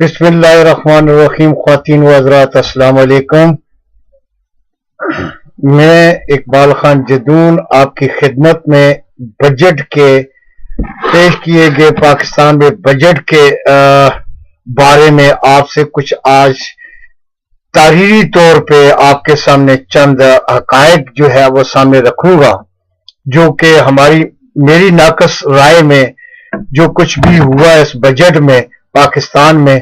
بسم اللہ الرحمن الرحیم. خواتین و حضرات السلام علیکم. میں اقبال خان جدون آپ کی خدمت میں بجٹ کے پیش کیے گئے پاکستان میں بجٹ کے بارے میں آپ سے کچھ آج تحریری طور پہ آپ کے سامنے چند حقائق جو ہے وہ سامنے رکھوں گا، جو کہ میری ناقص رائے میں جو کچھ بھی ہوا اس بجٹ میں پاکستان میں،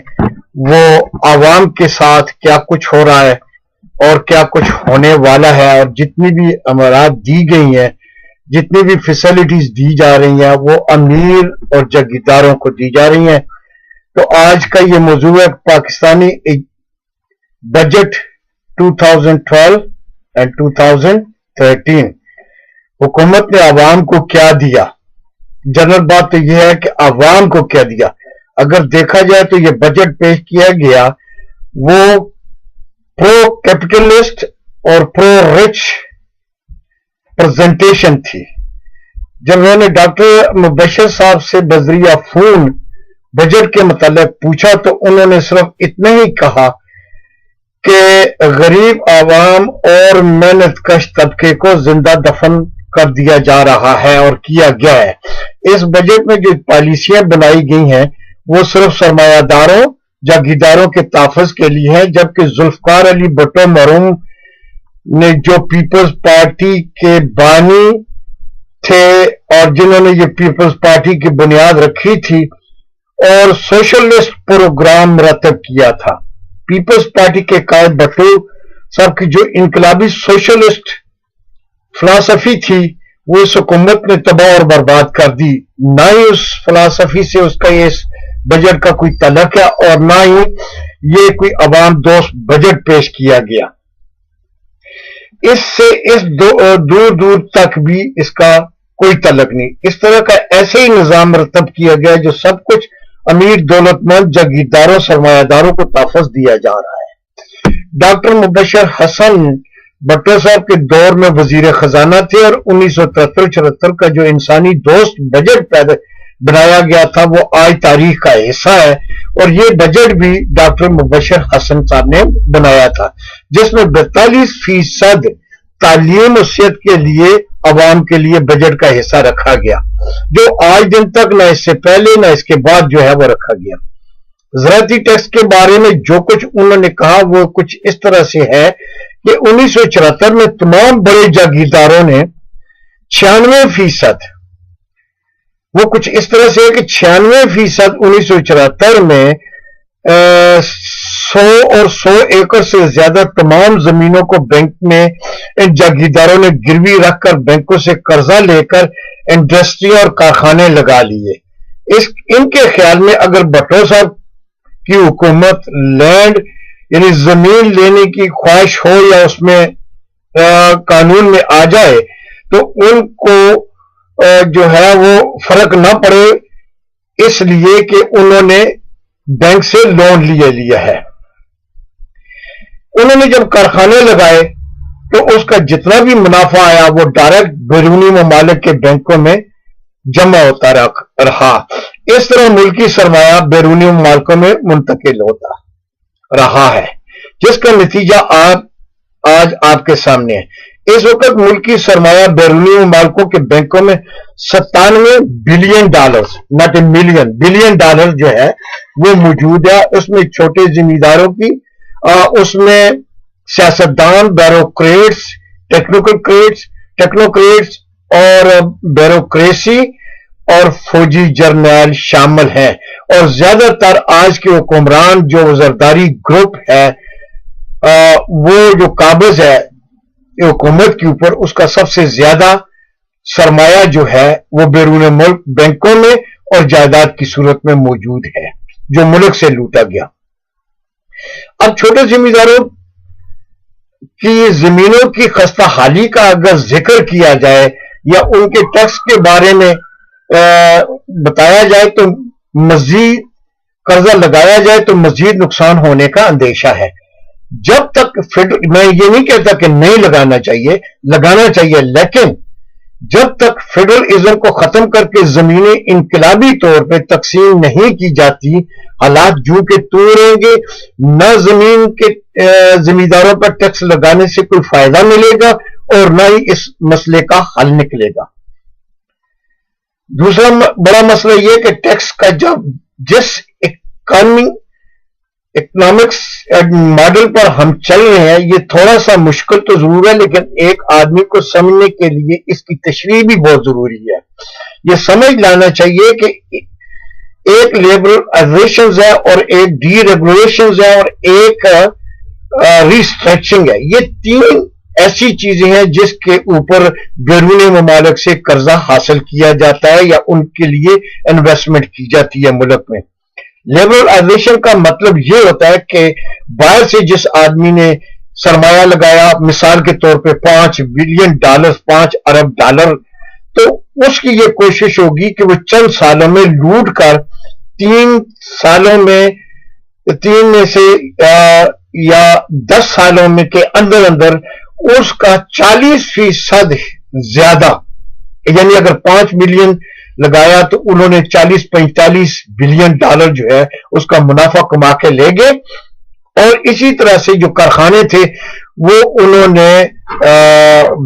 وہ عوام کے ساتھ کیا کچھ ہو رہا ہے اور کیا کچھ ہونے والا ہے، اور جتنی بھی امارات دی گئی ہیں، جتنی بھی فیسلٹیز دی جا رہی ہیں، وہ امیر اور جاگیرداروں کو دی جا رہی ہیں. تو آج کا یہ موضوع ہے پاکستانی بجٹ 2012 اور 2013. حکومت نے عوام کو کیا دیا؟ جنرل بات تو یہ ہے کہ عوام کو کیا دیا. اگر دیکھا جائے تو یہ بجٹ پیش کیا گیا وہ پرو کیپٹلسٹ اور پرو رچ پریزنٹیشن تھی. جب میں نے ڈاکٹر مبشر صاحب سے بذریعہ فون بجٹ کے متعلق پوچھا تو انہوں نے صرف اتنا ہی کہا کہ غریب عوام اور محنت کش طبقے کو زندہ دفن کر دیا جا رہا ہے اور کیا گیا ہے. اس بجٹ میں جو پالیسیاں بنائی گئی ہیں وہ صرف سرمایہ داروں جاگیرداروں کے تحفظ کے لیے ہے، جبکہ ذوالفقار علی بھٹو مرحوم نے جو پیپلز پارٹی کے بانی تھے اور جنہوں نے یہ پیپلز پارٹی کی بنیاد رکھی تھی اور سوشلسٹ پروگرام مرتب کیا تھا. پیپلز پارٹی کے قائد بھٹو صاحب کی جو انقلابی سوشلسٹ فلسفی تھی وہ اس حکومت نے تباہ اور برباد کر دی. نہ ہی اس فلسفی سے اس کا یہ بجٹ کا کوئی تعلق ہے اور نہ ہی یہ کوئی عوام دوست بجٹ پیش کیا گیا. اس سے دور دور تک بھی اس کا کوئی تعلق نہیں. اس طرح کا ایسے ہی نظام مرتب کیا گیا جو سب کچھ امیر دولت مند جاگیرداروں سرمایہ داروں کو تحفظ دیا جا رہا ہے. ڈاکٹر مبشر حسن بھٹو صاحب کے دور میں وزیر خزانہ تھے اور 1973-74 کا جو انسانی دوست بجٹ بنایا گیا تھا وہ آج تاریخ کا حصہ ہے، اور یہ بجٹ بھی ڈاکٹر مبشر حسن صاحب نے بنایا تھا، جس میں 42% تعلیم و صحت کے لیے عوام کے لیے بجٹ کا حصہ رکھا گیا، جو آج دن تک نہ اس سے پہلے نہ اس کے بعد جو ہے وہ رکھا گیا. زراعتی ٹیکس کے بارے میں جو کچھ انہوں نے کہا وہ کچھ اس طرح سے ہے کہ 1974 میں تمام بڑے جاگیرداروں نے 96%، وہ کچھ اس طرح سے ہے کہ 96% 1974 میں 100 اور 100 ایکڑ سے زیادہ تمام زمینوں کو بینک میں ان جاگیرداروں نے گروی رکھ کر بینکوں سے قرضہ لے کر انڈسٹری اور کارخانے لگا لیے. ان کے خیال میں اگر بھٹو صاحب کی حکومت لینڈ یعنی زمین لینے کی خواہش ہو یا اس میں قانون میں آ جائے تو ان کو جو ہے وہ فرق نہ پڑے، اس لیے کہ انہوں نے بینک سے لون لیا ہے. انہوں نے جب کارخانے لگائے تو اس کا جتنا بھی منافع آیا وہ ڈائریکٹ بیرونی ممالک کے بینکوں میں جمع ہوتا رہا. اس طرح ملکی سرمایہ بیرونی ممالکوں میں منتقل ہوتا رہا ہے، جس کا نتیجہ آج آپ کے سامنے ہے. اس وقت ملکی سرمایہ بیرونی ممالکوں کے بینکوں میں $97 billion not a million billion dollar جو ہے وہ موجود ہے. اس میں چھوٹے زمینداروں کی، اس میں سیاستدان، بیوروکریٹس، ٹیکنوکریٹس اور بیوروکریسی اور فوجی جرنیل شامل ہیں، اور زیادہ تر آج کے حکمران جو وزیرداری گروپ ہے وہ جو قابض ہے حکومت کے اوپر، اس کا سب سے زیادہ سرمایہ جو ہے وہ بیرون ملک بینکوں میں اور جائیداد کی صورت میں موجود ہے جو ملک سے لوٹا گیا. اب چھوٹے زمینداروں کی زمینوں کی خستہ حالی کا اگر ذکر کیا جائے یا ان کے ٹیکس کے بارے میں بتایا جائے تو مزید قرضہ لگایا جائے تو مزید نقصان ہونے کا اندیشہ ہے. جب تک میں یہ نہیں کہتا کہ نہیں لگانا چاہیے، لیکن جب تک فیڈرلزم کو ختم کر کے زمینیں انقلابی طور پہ تقسیم نہیں کی جاتی، حالات جو کہ تو رہیں گے، نہ زمین کے زمینداروں پر ٹیکس لگانے سے کوئی فائدہ ملے گا اور نہ ہی اس مسئلے کا حل نکلے گا۔ دوسرا بڑا مسئلہ یہ کہ ٹیکس کا جس اکنامکس ماڈل پر ہم چل رہے ہیں، یہ تھوڑا سا مشکل تو ضرور ہے، لیکن ایک آدمی کو سمجھنے کے لیے اس کی تشریح بھی بہت ضروری ہے۔ یہ سمجھ لانا چاہیے کہ ایک لیبرلائزیشن ہے اور ایک ڈی ریگولیشن ہے اور ایک ریسٹرکچرنگ ہے۔ یہ تین ایسی چیزیں ہیں جس کے اوپر بیرون ممالک سے قرضہ حاصل کیا جاتا ہے یا ان کے لیے انویسٹمنٹ کی جاتی ہے ملک میں۔ لیبرلائزیشن کا مطلب یہ ہوتا ہے کہ باہر سے جس آدمی نے سرمایہ لگایا، مثال کے طور پہ $5 بلین، $5 ارب، تو اس کی یہ کوشش ہوگی کہ وہ چند سالوں میں لوٹ کر 3 میں سے یا 10 سالوں میں کے اندر اس کا 40% زیادہ، یعنی اگر $5 بلین لگایا تو انہوں نے $40-45 بلین جو ہے اس کا منافع کما کے لے گئے۔ اور اسی طرح سے جو کارخانے تھے وہ انہوں نے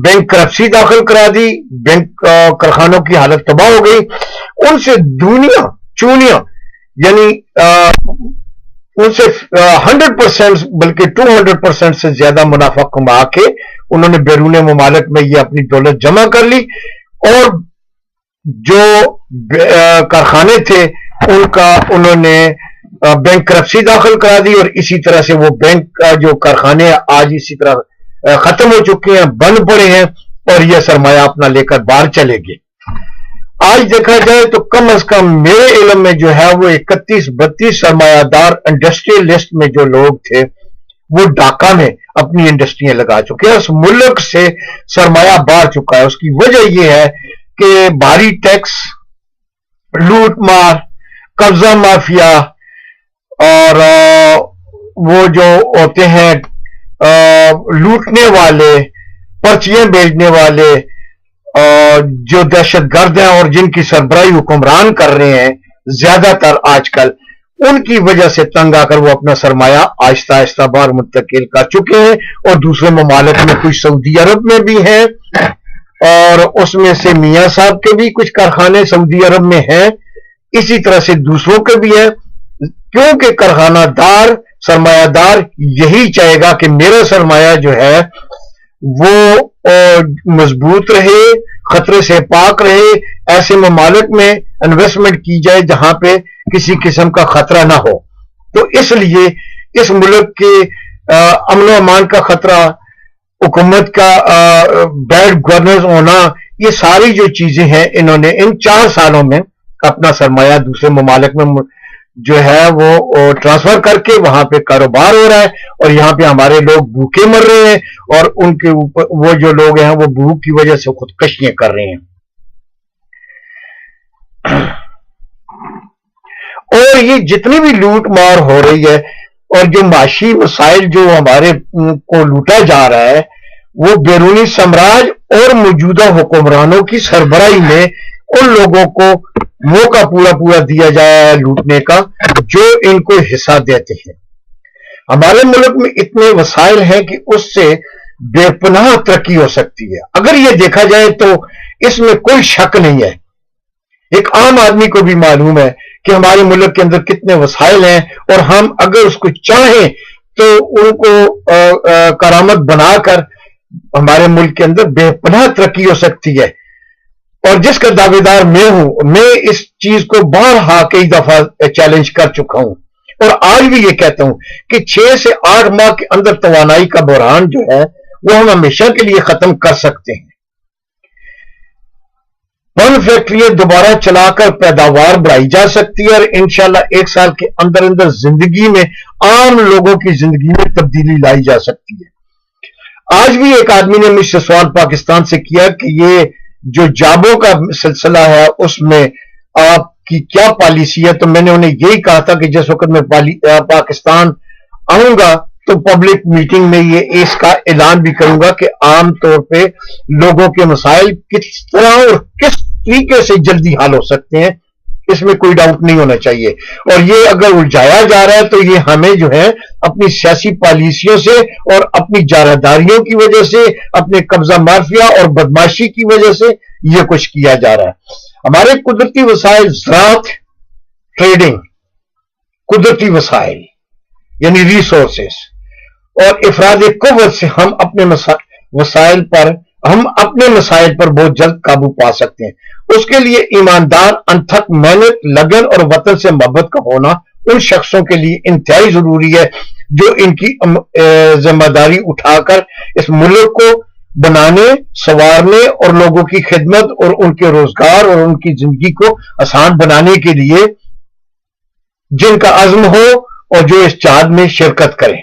بینک کرپسی داخل کرا دی، کارخانوں کی حالت تباہ ہو گئی، ان سے دنیا چونیاں، یعنی ان سے 100% بلکہ 200% سے زیادہ منافع کما کے انہوں نے بیرون ممالک میں یہ اپنی دولت جمع کر لی، اور جو کارخانے تھے ان کا انہوں نے بینک کرپسی داخل کرا دی، اور اسی طرح سے وہ بینک جو کارخانے آج اسی طرح ختم ہو چکے ہیں، بند پڑے ہیں، اور یہ سرمایہ اپنا لے کر باہر چلے گئے۔ آج دیکھا جائے تو کم از کم میرے علم میں جو ہے وہ 31-32 سرمایہ دار انڈسٹریلسٹ میں جو لوگ تھے وہ ڈھاکہ میں اپنی انڈسٹریاں لگا چکے ہیں، اس ملک سے سرمایہ باہر چکا ہے۔ اس کی وجہ یہ ہے کہ بھاری ٹیکس، لوٹ مار، قبضہ مافیا، اور وہ جو ہوتے ہیں لوٹنے والے، پرچیاں بیچنے والے، جو دہشت گرد ہیں اور جن کی سربراہی حکمران کر رہے ہیں زیادہ تر آج کل، ان کی وجہ سے تنگ آ کر وہ اپنا سرمایہ آہستہ آہستہ باہر منتقل کر چکے ہیں، اور دوسرے ممالک میں کچھ سعودی عرب میں بھی ہیں، اور اس میں سے میاں صاحب کے بھی کچھ کارخانے سعودی عرب میں ہیں، اسی طرح سے دوسروں کے بھی ہیں، کیونکہ کارخانہ دار، سرمایہ دار یہی چاہے گا کہ میرا سرمایہ جو ہے وہ مضبوط رہے، خطرے سے پاک رہے، ایسے ممالک میں انویسٹمنٹ کی جائے جہاں پہ کسی قسم کا خطرہ نہ ہو۔ تو اس لیے اس ملک کے امن و امان کا خطرہ، حکومت کا بیڈ گورننس ہونا، یہ ساری جو چیزیں ہیں انہوں نے ان 4 سالوں میں اپنا سرمایہ دوسرے ممالک میں جو ہے وہ ٹرانسفر کر کے وہاں پہ کاروبار ہو رہا ہے، اور یہاں پہ ہمارے لوگ بھوکے مر رہے ہیں، اور ان کے اوپر وہ جو لوگ ہیں وہ بھوک کی وجہ سے خودکشیاں کر رہے ہیں۔ اور یہ جتنی بھی لوٹ مار ہو رہی ہے اور جو معاشی وسائل جو ہمارے کو لوٹا جا رہا ہے، وہ بیرونی سامراج اور موجودہ حکمرانوں کی سربراہی میں ان لوگوں کو موقع پورا دیا جائے لوٹنے کا جو ان کو حصہ دیتے ہیں۔ ہمارے ملک میں اتنے وسائل ہیں کہ اس سے بے پناہ ترقی ہو سکتی ہے۔ اگر یہ دیکھا جائے تو اس میں کوئی شک نہیں ہے، ایک عام آدمی کو بھی معلوم ہے کہ ہمارے ملک کے اندر کتنے وسائل ہیں، اور ہم اگر اس کو چاہیں تو ان کو کرامت بنا کر ہمارے ملک کے اندر بے پناہ ترقی ہو سکتی ہے۔ اور جس کا دعوے دار میں ہوں، میں اس چیز کو بارہا کئی دفعہ چیلنج کر چکا ہوں، اور آج بھی یہ کہتا ہوں کہ 6 سے 8 ماہ کے اندر توانائی کا بحران جو ہے وہ ہم ہمیشہ کے لیے ختم کر سکتے ہیں۔ پن فیکٹریاں دوبارہ چلا کر پیداوار بڑھائی جا سکتی ہے، اور انشاءاللہ 1 سال کے اندر زندگی میں، عام لوگوں کی زندگی میں تبدیلی لائی جا سکتی ہے۔ آج بھی ایک آدمی نے مجھ سے سوال پاکستان سے کیا کہ یہ جو جابوں کا سلسلہ ہے اس میں آپ کی کیا پالیسی ہے، تو میں نے انہیں یہی کہا تھا کہ جس وقت میں پاکستان آؤں گا تو پبلک میٹنگ میں یہ اس کا اعلان بھی کروں گا کہ عام طور پہ لوگوں کے مسائل کس طرح اور کس طریقے سے جلدی حل ہو سکتے ہیں، اس میں کوئی ڈاؤٹ نہیں ہونا چاہیے. اور یہ اگر الجھایا جا رہا ہے تو یہ ہمیں جو ہے اپنی سیاسی پالیسیوں سے اور اپنی جارحداریوں کی وجہ سے، اپنے قبضہ مافیا اور بدماشی کی وجہ سے یہ کچھ کیا جا رہا ہے. ہمارے قدرتی وسائل، زراعت، ٹریڈنگ، قدرتی وسائل یعنی ریسورسز اور افراد قوت سے ہم اپنے مسائل پر بہت جلد قابو پا سکتے ہیں. اس کے لیے ایماندار، انتھک محنت، لگن اور وطن سے محبت کا ہونا ان شخصوں کے لیے انتہائی ضروری ہے جو ان کی ذمہ داری اٹھا کر اس ملک کو بنانے، سنوارنے اور لوگوں کی خدمت اور ان کے روزگار اور ان کی زندگی کو آسان بنانے کے لیے جن کا عزم ہو اور جو اس جہاد میں شرکت کریں.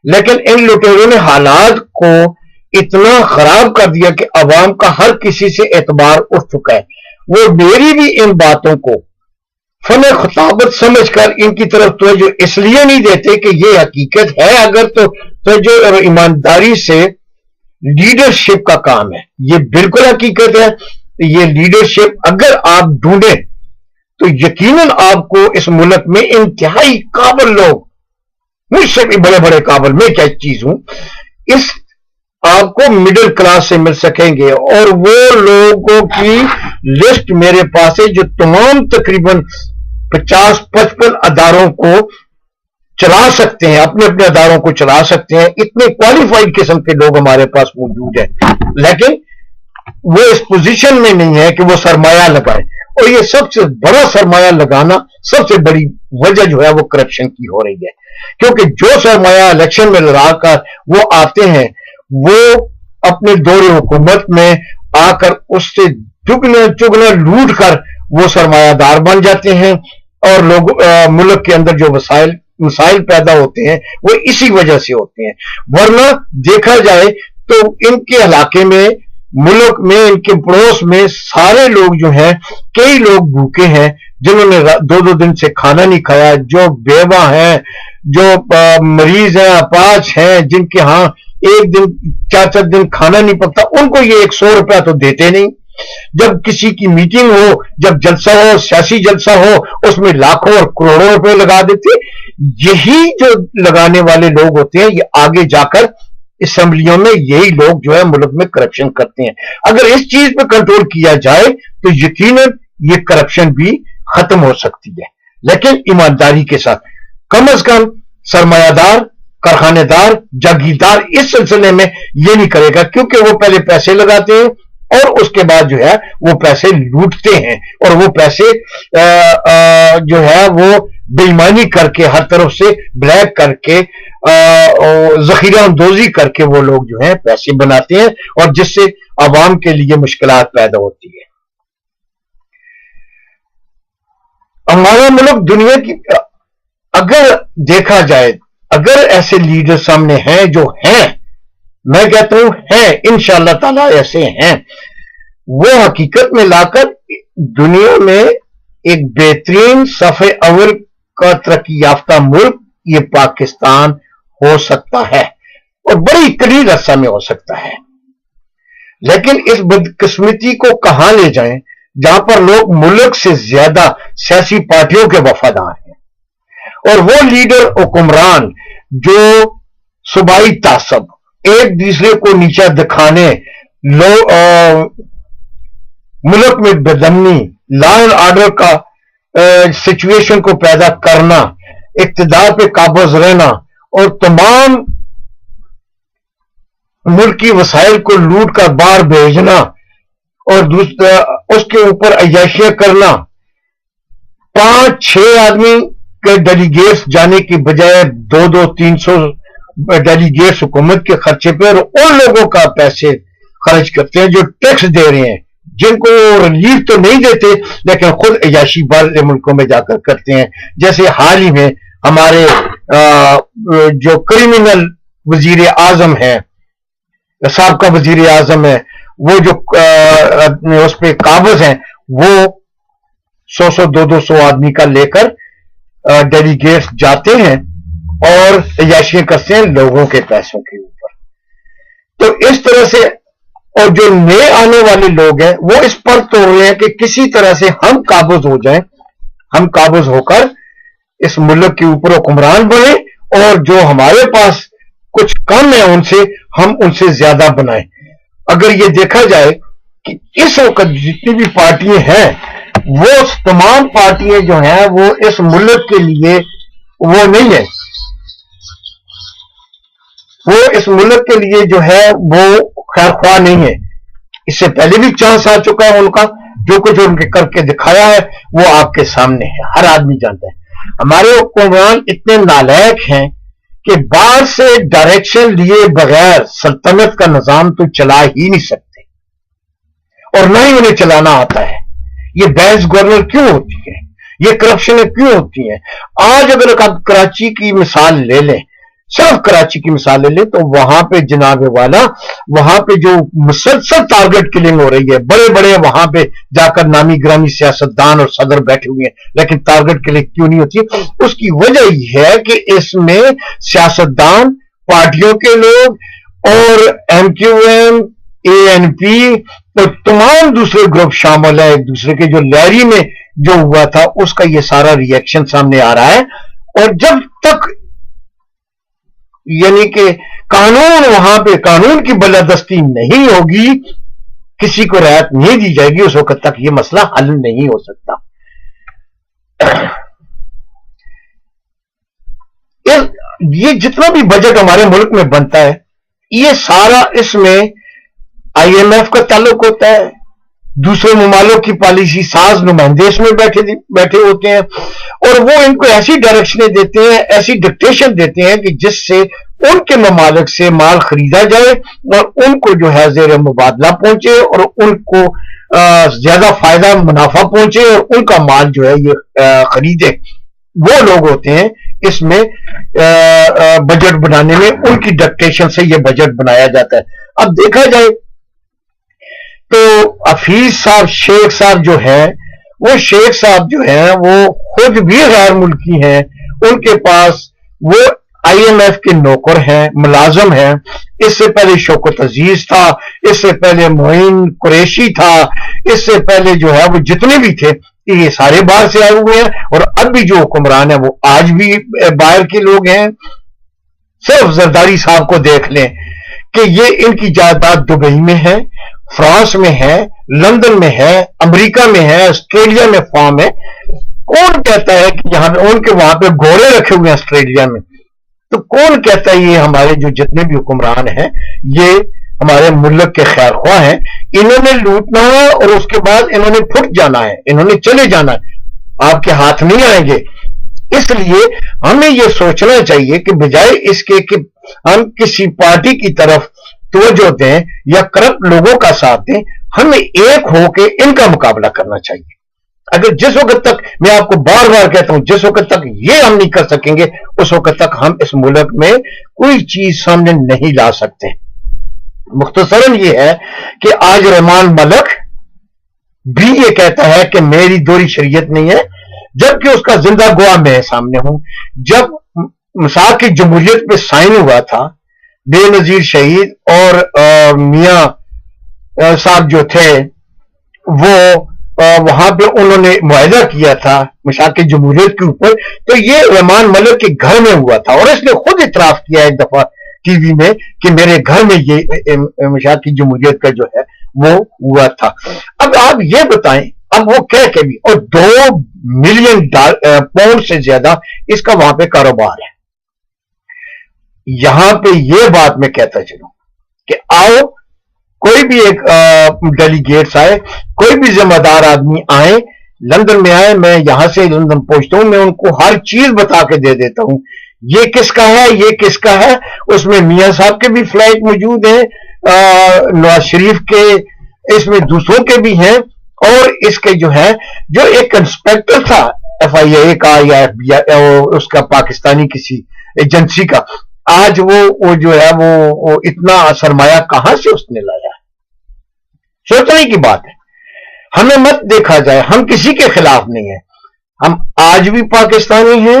لیکن ان لٹیروں نے حالات کو اتنا خراب کر دیا کہ عوام کا ہر کسی سے اعتبار اٹھ چکا ہے. وہ میری بھی ان باتوں کو فن خطابت سمجھ کر ان کی طرف توجہ اس لیے نہیں دیتے کہ یہ حقیقت ہے. اگر تو توجہ اور ایمانداری سے لیڈرشپ کا کام ہے، یہ بالکل حقیقت ہے. یہ لیڈرشپ اگر آپ ڈھونڈیں تو یقیناً آپ کو اس ملک میں انتہائی قابل لوگ، مجھ سے بھی بڑے بڑے قابل، میں کیا چیز ہوں، اس آپ کو مڈل کلاس سے مل سکیں گے. اور وہ لوگوں کی لسٹ میرے پاس ہے جو تمام تقریباً 50-55 اداروں کو چلا سکتے ہیں، اپنے اداروں کو چلا سکتے ہیں. اتنے کوالیفائڈ قسم کے لوگ ہمارے پاس موجود ہیں، لیکن وہ اس پوزیشن میں نہیں ہے کہ وہ سرمایہ لگائیں. اور یہ سب سے بڑا سرمایہ لگانا، سب سے بڑی وجہ جو ہے وہ کرپشن کی ہو رہی ہے. کیونکہ جو سرمایہ الیکشن میں لڑا کر وہ آتے ہیں، وہ اپنے دور حکومت میں آ کر اس سے چگنا لوٹ کر وہ سرمایہ دار بن جاتے ہیں. اور لوگ ملک کے اندر جو مسائل پیدا ہوتے ہیں وہ اسی وجہ سے ہوتے ہیں. ورنہ دیکھا جائے تو ان کے علاقے میں، ملک میں، ان کے پڑوس میں سارے لوگ جو ہیں، کئی لوگ بھوکے ہیں جنہوں نے 2 دن سے کھانا نہیں کھایا، جو بیوہ ہیں، جو مریض ہیں، اپاہج ہیں، جن کے ہاں ایک دن 4 دن کھانا نہیں پکتا، ان کو یہ 100 روپیہ تو دیتے نہیں. جب کسی کی میٹنگ ہو، جب جلسہ ہو، سیاسی جلسہ ہو، اس میں لاکھوں اور کروڑوں روپے لگا دیتے. یہی جو لگانے والے لوگ ہوتے ہیں یہ آگے جا کر اسمبلیوں میں یہی لوگ جو ہے ملک میں کرپشن کرتے ہیں. اگر اس چیز پہ کنٹرول کیا جائے تو یقیناً یہ کرپشن بھی ختم ہو سکتی ہے، لیکن ایمانداری کے ساتھ. کم از کم سرمایہ دار، کارخانے دار، جاگیردار اس سلسلے میں یہ نہیں کرے گا، کیونکہ وہ پہلے پیسے لگاتے ہیں اور اس کے بعد جو ہے وہ پیسے لوٹتے ہیں. اور وہ پیسے جو ہے وہ بے ایمانی کر کے، ہر طرف سے بلیک کر کے، ذخیرہ اندوزی کر کے وہ لوگ جو ہیں پیسے بناتے ہیں، اور جس سے عوام کے لیے مشکلات پیدا ہوتی ہے. ہمارا ملک دنیا کی اگر دیکھا جائے، اگر ایسے لیڈر سامنے ہیں جو ہیں، میں کہتا ہوں ہیں، انشاءاللہ تعالیٰ ایسے ہیں، وہ حقیقت میں لا کر دنیا میں ایک بہترین صفحے اول کا ترقی یافتہ ملک یہ پاکستان ہو سکتا ہے، اور بڑی قلیل عرصہ میں ہو سکتا ہے. لیکن اس بدقسمتی کو کہاں لے جائیں جہاں پر لوگ ملک سے زیادہ سیاسی پارٹیوں کے وفادار ہیں، اور وہ لیڈر حکمران جو صوبائی تعصب، ایک دوسرے کو نیچا دکھانے، ملک میں بدامنی، لا اینڈ آرڈر کا سچویشن کو پیدا کرنا، اقتدار پہ قابض رہنا اور تمام ملکی وسائل کو لوٹ کر باہر بھیجنا اور اس کے اوپر عیاشیاں کرنا. 5-6 آدمی کے ڈیلیگیٹس جانے کی بجائے 200-300 ڈیلیگیٹس حکومت کے خرچے پہ، اور ان لوگوں کا پیسے خرچ کرتے ہیں جو ٹیکس دے رہے ہیں، جن کو ریلیف تو نہیں دیتے لیکن خود عیاشی والے ملکوں میں جا کر کرتے ہیں. جیسے حال ہی میں ہمارے جو کرمنل وزیر اعظم ہیں، سابقہ وزیر اعظم ہے، وہ جو اس پہ قابض ہیں، وہ 100-200 آدمی کا لے کر ڈیلیگیٹس جاتے ہیں اور عیاشیاں کرتے ہیں لوگوں کے پیسوں کے اوپر. تو اس طرح سے اور جو نئے آنے والے لوگ ہیں وہ اس پر تو ہو رہے ہیں کہ کسی طرح سے ہم قابض ہو جائیں, ہم قابض ہو کر اس ملک کے اوپر حکمران بنیں, اور جو ہمارے پاس کچھ کم ہے ان سے ہم ان سے زیادہ بنائیں. اگر یہ دیکھا جائے کہ اس وقت جتنی بھی پارٹیاں ہیں وہ تمام پارٹیاں جو ہیں وہ اس ملک کے لیے وہ نہیں ہے, وہ اس ملک کے لیے جو ہے وہ خیر خواہ نہیں ہے. اس سے پہلے بھی چانس آ چکا ہے ان کا, جو کچھ ان کے کر کے دکھایا ہے وہ آپ کے سامنے ہے, ہر آدمی جانتا ہے. ہمارے حکمران اتنے نالائق ہیں کہ باہر سے ڈائریکشن لیے بغیر سلطنت کا نظام تو چلا ہی نہیں سکتے, اور نہ ہی انہیں چلانا آتا ہے. یہ بحث گورنر کیوں ہوتی ہے, یہ کرپشنیں کیوں ہوتی ہیں؟ آج اگر آپ کراچی کی مثال لے لیں, صرف کراچی کی مثال لے لیں, تو وہاں پہ جناب والا وہاں پہ جو مسلسل ٹارگٹ کلنگ ہو رہی ہے, بڑے بڑے وہاں پہ جا کر نامی گرامی سیاستدان اور صدر بیٹھے ہوئے ہیں, لیکن ٹارگٹ کلنگ کیوں نہیں ہوتی؟ اس کی وجہ یہ ہے کہ اس میں سیاستدان, پارٹیوں کے لوگ اور ایم کیو ایم, اے این پی اور تمام دوسرے گروپ شامل ہیں. ایک دوسرے کے جو لہری میں جو ہوا تھا اس کا یہ سارا ری ایکشن سامنے آ رہا ہے. اور جب تک یعنی کہ قانون وہاں پہ قانون کی بالادستی نہیں ہوگی, کسی کو رعایت نہیں دی جائے گی, اس وقت تک یہ مسئلہ حل نہیں ہو سکتا. یہ جتنا بھی بجٹ ہمارے ملک میں بنتا ہے یہ سارا اس میں آئی ایم ایف کا تعلق ہوتا ہے, دوسرے ممالک کی پالیسی ساز نمائندے اس میں بیٹھے ہوتے ہیں, اور وہ ان کو ایسی ڈائریکشنیں دیتے ہیں, ایسی ڈکٹیشن دیتے ہیں کہ جس سے ان کے ممالک سے مال خریدا جائے اور ان کو جو ہے زیر مبادلہ پہنچے, اور ان کو زیادہ فائدہ منافع پہنچے, اور ان کا مال جو ہے یہ خریدے. وہ لوگ ہوتے ہیں اس میں بجٹ بنانے میں, ان کی ڈکٹیشن سے یہ بجٹ بنایا جاتا ہے. اب دیکھا جائے تو حفیظ صاحب, شیخ صاحب جو ہے, وہ شیخ صاحب جو ہیں وہ خود بھی غیر ملکی ہیں, ان کے پاس وہ آئی ایم ایف کے نوکر ہیں, ملازم ہیں. اس سے پہلے شوکت عزیز تھا, اس سے پہلے معین قریشی تھا, اس سے پہلے جو ہے وہ جتنے بھی تھے یہ سارے باہر سے آئے ہوئے ہیں, اور اب بھی جو حکمران ہے وہ آج بھی باہر کے لوگ ہیں. صرف زرداری صاحب کو دیکھ لیں کہ یہ ان کی جائیداد دبئی میں ہے, فرانس میں ہے, لندن میں ہے, امریکہ میں ہے, آسٹریلیا میں فارم ہے. کون کہتا ہے کہ یہاں ان کے وہاں پہ گھوڑے رکھے ہوئے ہیں آسٹریلیا میں؟ تو کون کہتا ہے یہ ہمارے جو جتنے بھی حکمران ہیں یہ ہمارے ملک کے خیر خواہ ہیں؟ انہوں نے لوٹنا ہے اور اس کے بعد انہوں نے پھٹ جانا ہے, انہوں نے چلے جانا ہے, آپ کے ہاتھ نہیں آئیں گے. اس لیے ہمیں یہ سوچنا چاہیے کہ بجائے اس کے کہ ہم کسی پارٹی کی طرف توجہ دیں یا کرپٹ لوگوں کا ساتھ دیں, ہمیں ایک ہو کے ان کا مقابلہ کرنا چاہیے. اگر جس وقت تک, میں آپ کو بار بار کہتا ہوں, جس وقت تک یہ ہم نہیں کر سکیں گے اس وقت تک ہم اس ملک میں کوئی چیز سامنے نہیں لا سکتے. مختصراً یہ ہے کہ آج رحمان ملک بھی یہ کہتا ہے کہ میری دوہری شریعت نہیں ہے, جبکہ اس کا زندہ گواہ میں سامنے ہوں. جب مساق کی جمہوریت پہ سائن ہوا تھا, بے نظیر شہید اور میاں صاحب جو تھے وہ وہاں پہ انہوں نے معاہدہ کیا تھا مشاق جمہوریت کے اوپر, تو یہ رحمان ملک کے گھر میں ہوا تھا, اور اس نے خود اعتراف کیا ایک دفعہ ٹی وی میں کہ میرے گھر میں یہ مشاق کی جمہوریت کا جو ہے وہ ہوا تھا. اب آپ یہ بتائیں, اب وہ کہہ کے بھی, اور 2 ملین پاؤنڈ سے زیادہ اس کا وہاں پہ کاروبار ہے. یہاں پہ یہ بات میں کہتا چلوں کہ آؤ کوئی بھی ایک ڈیلیگیٹس آئے, کوئی بھی ذمہ دار آدمی آئے, لندن میں آئے, میں یہاں سے لندن پہنچتا ہوں, میں ان کو ہر چیز بتا کے دے دیتا ہوں, یہ کس کا ہے, یہ کس کا ہے. اس میں میاں صاحب کے بھی فلائٹ موجود ہیں, نواز شریف کے, اس میں دوسروں کے بھی ہیں, اور اس کے جو ہے جو ایک انسپیکٹر تھا ایف آئی اے کا یا ایف بی آئی اس کا پاکستانی کسی ایجنسی کا, آج وہ جو ہے وہ اتنا سرمایہ کہاں سے اس نے لایا؟ سوچنے کی بات ہے. ہمیں مت دیکھا جائے, ہم کسی کے خلاف نہیں ہیں, ہم آج بھی پاکستانی ہیں,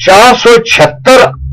476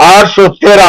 813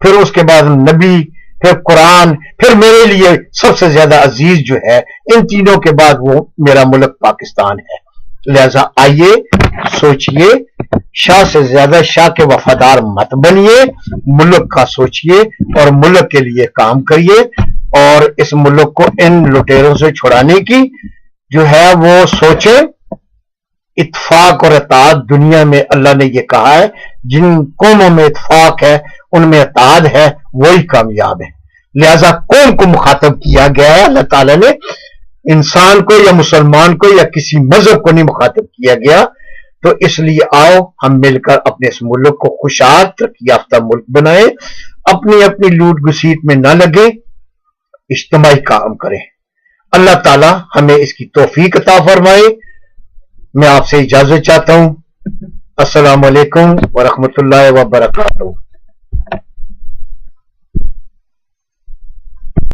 پھر اس کے بعد نبی، پھر قرآن، پھر میرے لیے سب سے زیادہ عزیز جو ہے ان تینوں کے بعد وہ میرا ملک پاکستان ہے۔ لہذا آئیے سوچئے، شاہ سے زیادہ شاہ کے وفادار مت بنیے، ملک کا سوچئے اور ملک کے لیے کام کریے، اور اس ملک کو ان لٹیروں سے چھڑانے کی جو ہے وہ سوچیں۔ اتفاق اور اتحاد دنیا میں اللہ نے یہ کہا ہے، جن قوموں میں اتفاق ہے، ان میں اتحاد ہے، وہی کامیاب ہے۔ لہذا قوم کو مخاطب کیا گیا ہے، اللہ تعالیٰ نے انسان کو یا مسلمان کو یا کسی مذہب کو نہیں مخاطب کیا گیا۔ تو اس لیے آؤ ہم مل کر اپنے اس ملک کو خوشحال ترقی یافتہ ملک بنائیں، اپنی اپنی لوٹ گسیٹ میں نہ لگیں، اجتماعی کام کریں۔ اللہ تعالیٰ ہمیں اس کی توفیق عطا فرمائے۔ میں آپ سے اجازت چاہتا ہوں۔ السلام علیکم ورحمۃ اللہ وبرکاتہ۔